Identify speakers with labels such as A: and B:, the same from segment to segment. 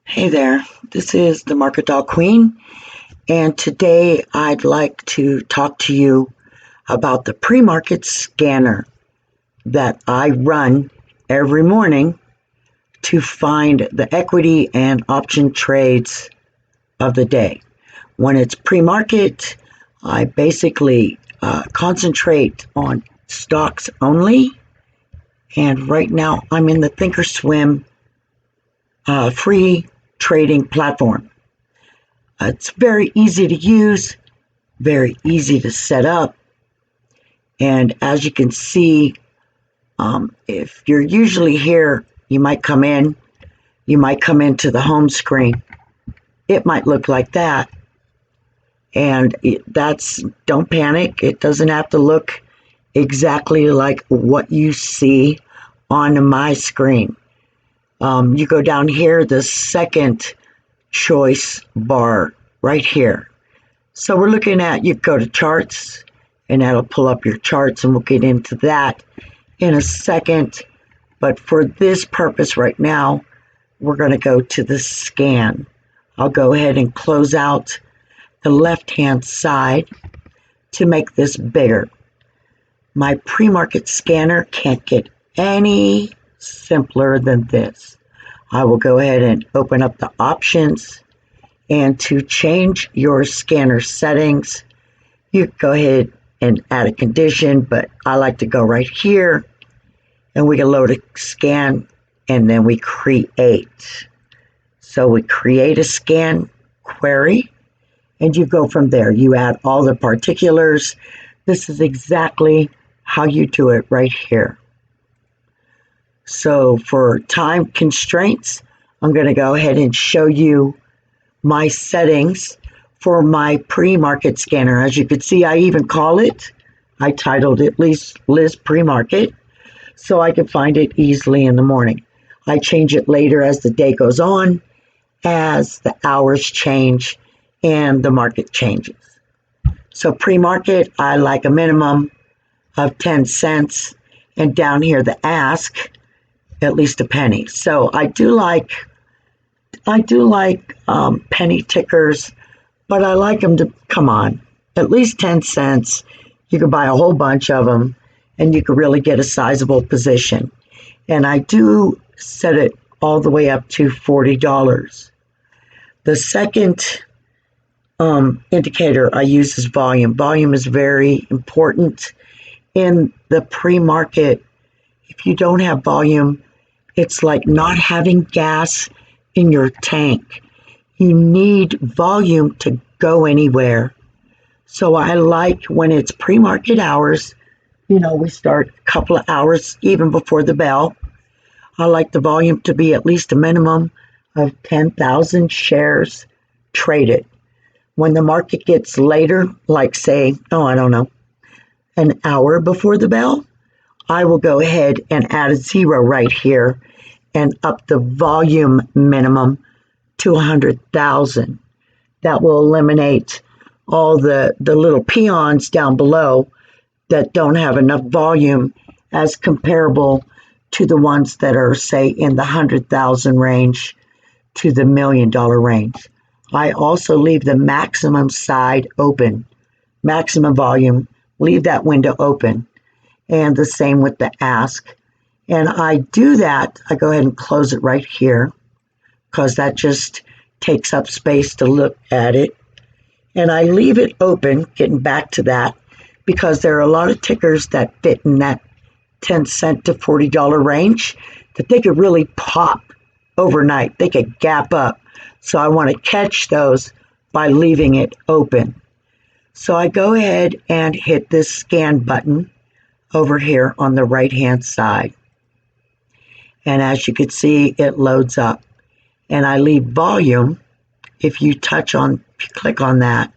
A: Hey there, this is the Market Dog Queen, and today I'd like to talk to you about the pre-market scanner that I run every morning to find the equity and option trades of the day. When it's pre-market, I basically concentrate on stocks only, and right now I'm in the Thinkorswim free trading platform. It's very easy to use, very easy to set up, and as you can see, if you're usually here, you might come into the home screen. It might look like that, and don't panic. It doesn't have to look exactly like what you see on my screen. You go down here, the second choice bar right here. So we're looking at, you go to charts, and that'll pull up your charts, and we'll get into that in a second. But for this purpose right now, we're going to go to the scan. I'll go ahead and close out the left-hand side to make this bigger. My pre-market scanner can't get any simpler than this. I will go ahead and open up the options, and to change your scanner settings, you go ahead and add a condition, but I like to go right here, and we can load a scan, and then we create. So we create a scan query, and you go from there. You add all the particulars. This is exactly how you do it right here. So for time constraints, I'm going to go ahead and show you my settings for my pre-market scanner. As you can see, I titled it Liz Pre-Market, so I can find it easily in the morning. I change it later as the day goes on, as the hours change and the market changes. So pre-market, I like a minimum of 10 cents, and down here the ask, at least a penny. So I do like penny tickers, but I like them to come on at least 10 cents. You can buy a whole bunch of them, and you can really get a sizable position. And I do set it all the way up to $40. The second indicator I use is volume. Volume is very important in the pre-market. If you don't have volume, it's like not having gas in your tank. You need volume to go anywhere. So I like when it's pre-market hours, we start a couple of hours even before the bell. I like the volume to be at least a minimum of 10,000 shares traded. When the market gets later, like say, an hour before the bell, I will go ahead and add a zero right here and up the volume minimum to 100,000. That will eliminate all the little peons down below that don't have enough volume as comparable to the ones that are, say, in the 100,000 range to the $1 million range. I also leave the maximum side open, maximum volume, leave that window open, and the same with the ask. And I do that, I go ahead and close it right here because that just takes up space to look at it. And I leave it open, getting back to that, because there are a lot of tickers that fit in that 10 cent to $40 range that they could really pop overnight. They could gap up. So I want to catch those by leaving it open. So I go ahead and hit this scan button over here on the right-hand side. And as you can see, it loads up. And I leave volume. If you click on that,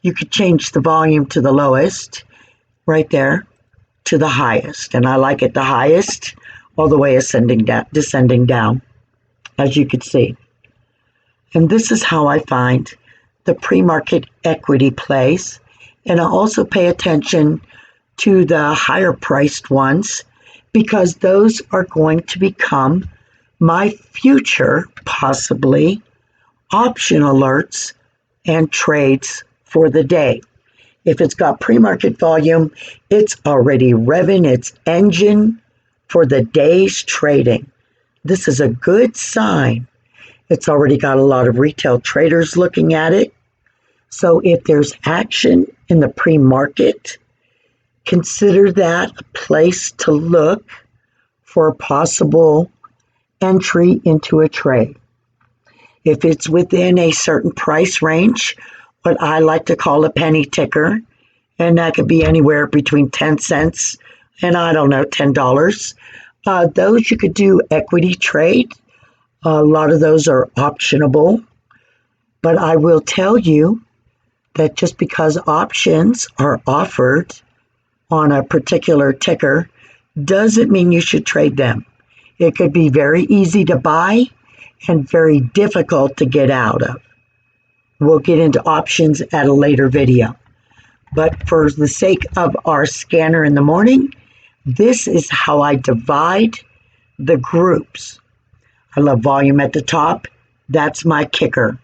A: you could change the volume to the lowest, right there, to the highest. And I like it the highest, all the way descending down, as you could see. And this is how I find the pre-market equity plays. And I also pay attention to the higher priced ones, because those are going to become my future, possibly, option alerts and trades for the day. If it's got pre-market volume, it's already revving its engine for the day's trading. This is a good sign. It's already got a lot of retail traders looking at it. So if there's action in the pre-market, consider that a place to look for a possible entry into a trade. If it's within a certain price range, what I like to call a penny ticker, and that could be anywhere between 10 cents and I don't know, $10. Those you could do equity trade. A lot of those are optionable. But I will tell you that just because options are offered on a particular ticker doesn't mean you should trade them. It could be very easy to buy and very difficult to get out of. We'll get into options at a later video. But for the sake of our scanner in the morning, this is how I divide the groups. I love volume at the top. That's my kicker.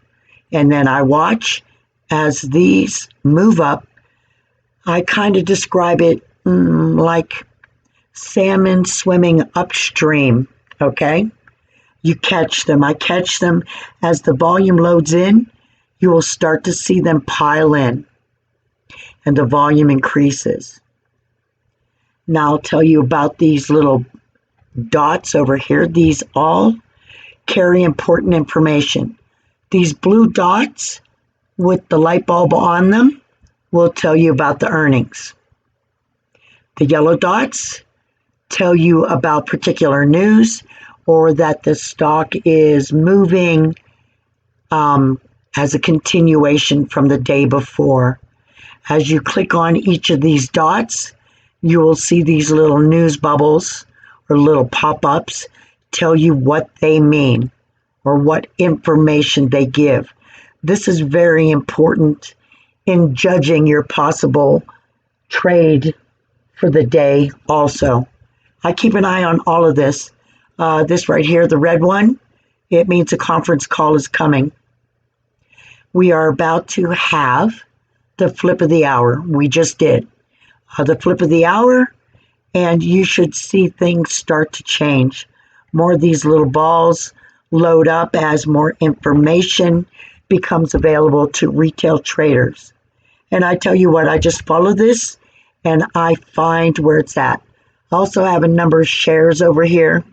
A: And then I watch as these move up. I kind of describe it like salmon swimming upstream, okay? You catch them. I catch them as the volume loads in. You will start to see them pile in and the volume increases. Now I'll tell you about these little dots over here. These all carry important information. These blue dots with the light bulb on them will tell you about the earnings. The yellow dots tell you about particular news or that the stock is moving as a continuation from the day before. As you click on each of these dots, you will see these little news bubbles or little pop-ups tell you what they mean or what information they give. This is very important in judging your possible trade for the day also. I keep an eye on all of this. This right here, the red one, it means a conference call is coming. We are about to have the flip of the hour. We just did the flip of the hour, and you should see things start to change. More of these little balls load up as more information becomes available to retail traders. And I tell you what, I just follow this and I find where it's at. I also have a number of shares over here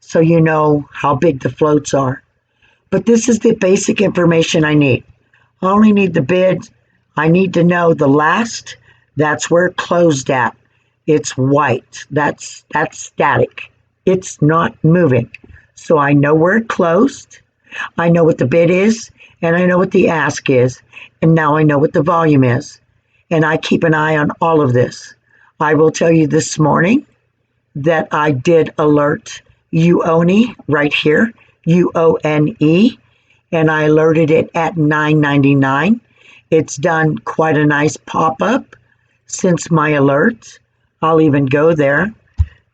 A: so you know how big the floats are. But this is the basic information I need. I only need the bid. I need to know the last. That's where it closed at. It's white. That's static. It's not moving. So I know where it closed. I know what the bid is, and I know what the ask is, and now I know what the volume is. And I keep an eye on all of this. I will tell you this morning that I did alert UONE right here, UONE, and I alerted it at $9.99. It's done quite a nice pop-up since my alert. I'll even go there,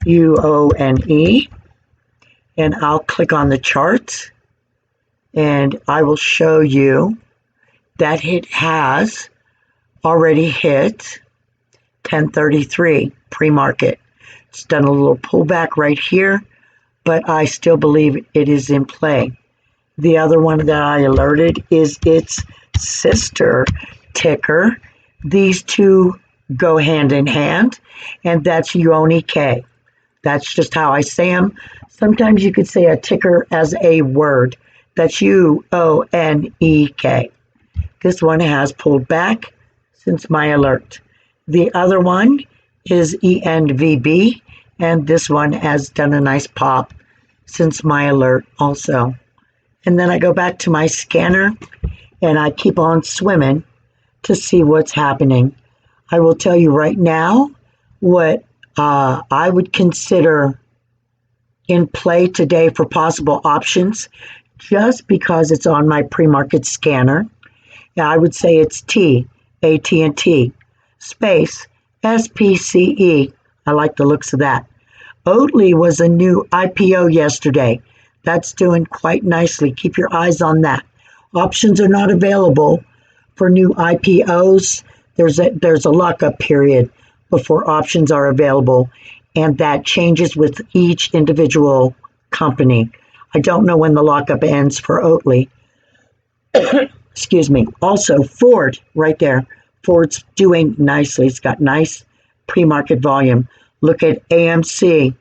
A: UONE, and I'll click on the chart, and I will show you that it has already hit 1033 pre-market. It's done a little pullback right here, but I still believe it is in play. The other one that I alerted is its sister ticker. These two go hand in hand, and that's UONEK. That's just how I say them. Sometimes you could say a ticker as a word. That's UONEK. This one has pulled back since my alert. The other one is ENVB, and this one has done a nice pop since my alert also. And then I go back to my scanner and I keep on swimming to see what's happening. I will tell you right now what I would consider in play today for possible options, just because it's on my pre-market scanner. I would say it's AT&T, space, SPCE. I like the looks of that. Oatly was a new IPO yesterday. That's doing quite nicely. Keep your eyes on that. Options are not available for new IPOs. There's a lockup period before options are available, and that changes with each individual company. I don't know when the lockup ends for Oatly. Excuse me. Also, Ford, right there. Ford's doing nicely. It's got nice pre-market volume. Look at AMC.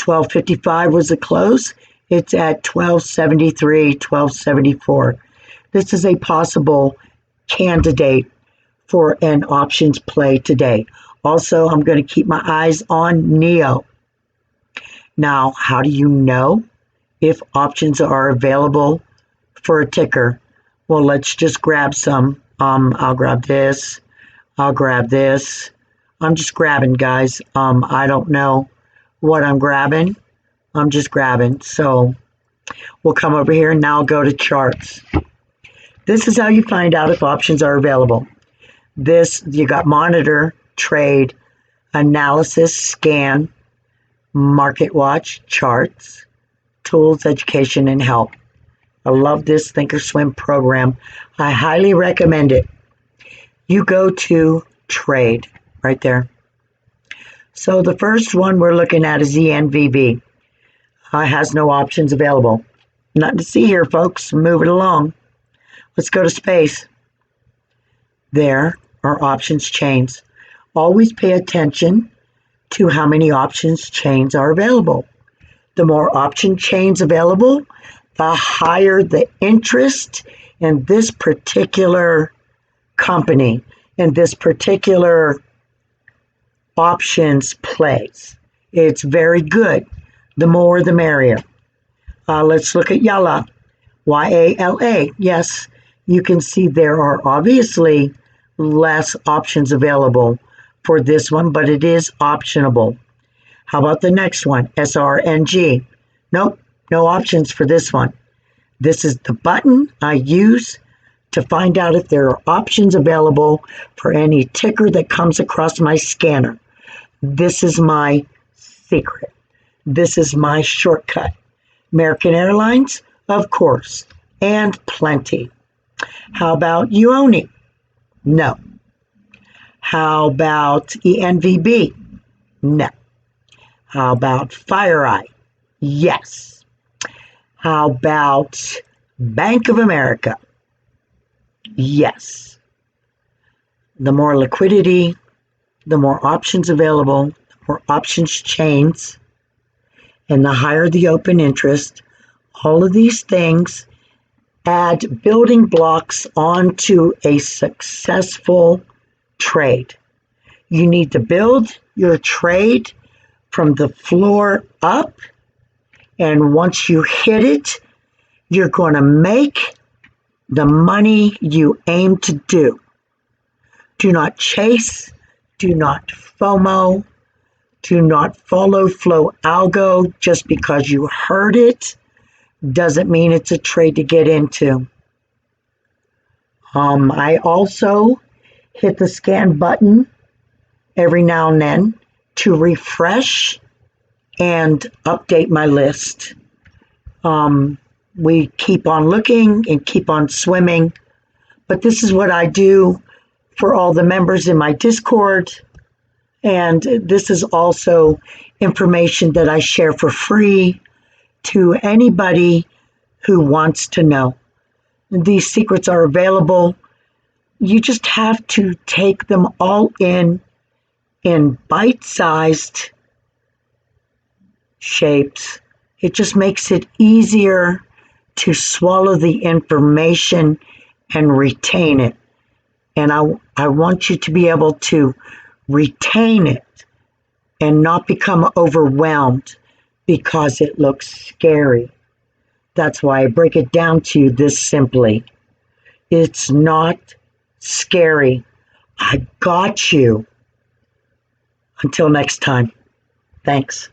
A: 1255 was the close. It's at 1273, 1274. This is a possible candidate for an options play today. Also, I'm going to keep my eyes on NEO. Now, how do you know if options are available for a ticker? Well, let's just grab some. I'll grab this. I'll grab this. I'm just grabbing, guys. I don't know what I'm grabbing. I'm just grabbing. So we'll come over here and now I'll go to charts. This is how you find out if options are available. This, you got monitor, trade, analysis, scan, market watch, charts, tools, education, and help. I love this Thinkorswim program. I highly recommend it. You go to trade right there. So the first one we're looking at is ENVB. Has no options available. Nothing to see here, folks. Move it along. Let's go to space. There are options chains. Always pay attention to how many options chains are available. The more option chains available, the higher the interest in this particular company, in this particular options plays. It's very good. The more, the merrier. Let's look at Yala. YALA. Yes, you can see there are obviously less options available for this one, but it is optionable. How about the next one? SRNG. Nope, no options for this one. This is the button I use to find out if there are options available for any ticker that comes across my scanner. This is my secret. This is my shortcut. American Airlines, of course, and plenty. How about UONI? No. How about ENVB? No. How about FireEye? Yes. How about Bank of America? Yes. The more liquidity, the more options available, the more options chains, and the higher the open interest. All of these things add building blocks onto a successful trade. You need to build your trade from the floor up, and once you hit it, you're going to make the money you aim to do. Do not chase, do not FOMO, do not follow flow algo just because you heard it. Doesn't mean it's a trade to get into. I also hit the scan button every now and then to refresh and update my list. We keep on looking and keep on swimming, but this is what I do for all the members in my Discord, and this is also information that I share for free to anybody who wants to know. These secrets are available. You just have to take them all in bite-sized shapes. It just makes it easier to swallow the information and retain it. And I want you to be able to retain it and not become overwhelmed because it looks scary. That's why I break it down to you this simply. It's not scary. I got you. Until next time. Thanks.